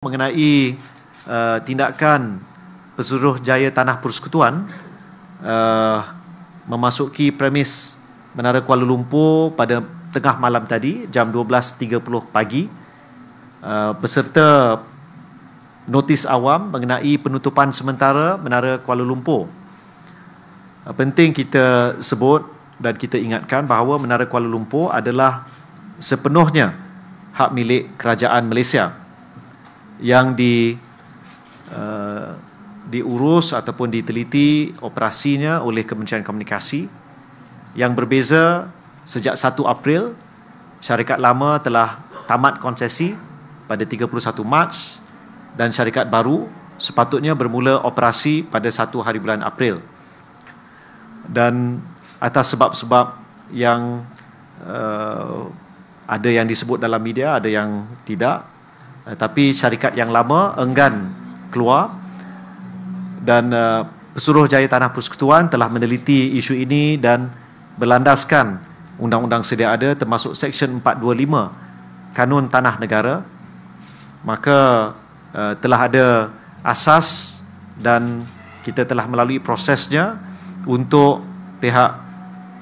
Mengenai tindakan Pesuruhjaya Tanah Persekutuan memasuki premis Menara Kuala Lumpur pada tengah malam tadi, jam 12.30 pagi, beserta notis awam mengenai penutupan sementara Menara Kuala Lumpur. Penting kita sebut dan kita ingatkan bahawa Menara Kuala Lumpur adalah sepenuhnya hak milik Kerajaan Malaysia yang diurus ataupun diteliti operasinya oleh Kementerian Komunikasi. Yang berbeza, sejak 1 April, syarikat lama telah tamat konsesi pada 31 Mac dan syarikat baru sepatutnya bermula operasi pada 1 hari bulan April. Dan atas sebab-sebab yang ada yang disebut dalam media, ada yang tidak, tapi syarikat yang lama enggan keluar, dan Pesuruhjaya Tanah Persekutuan telah meneliti isu ini dan berlandaskan undang-undang sedia ada termasuk Seksyen 425 Kanun Tanah Negara. Maka telah ada asas dan kita telah melalui prosesnya untuk pihak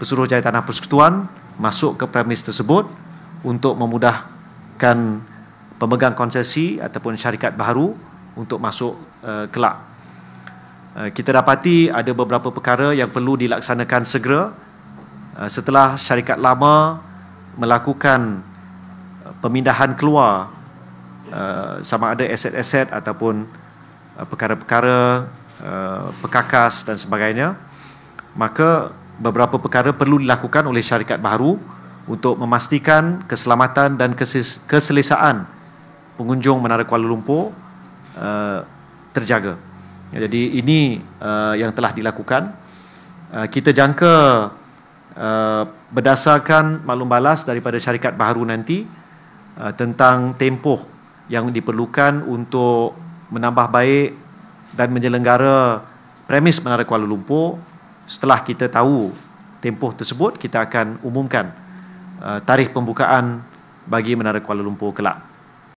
Pesuruhjaya Tanah Persekutuan masuk ke premis tersebut untuk memudahkan pemegang konsesi ataupun syarikat baru untuk masuk kelak. Kita dapati ada beberapa perkara yang perlu dilaksanakan segera setelah syarikat lama melakukan pemindahan keluar sama ada aset-aset ataupun perkara-perkara perkakas dan sebagainya. Maka beberapa perkara perlu dilakukan oleh syarikat baru untuk memastikan keselamatan dan keselesaan pengunjung Menara Kuala Lumpur terjaga. Jadi ini yang telah dilakukan. Kita jangka berdasarkan maklum balas daripada syarikat baharu nanti tentang tempoh yang diperlukan untuk menambah baik dan menyelenggara premis Menara Kuala Lumpur. Setelah kita tahu tempoh tersebut, kita akan umumkan tarikh pembukaan bagi Menara Kuala Lumpur kelak.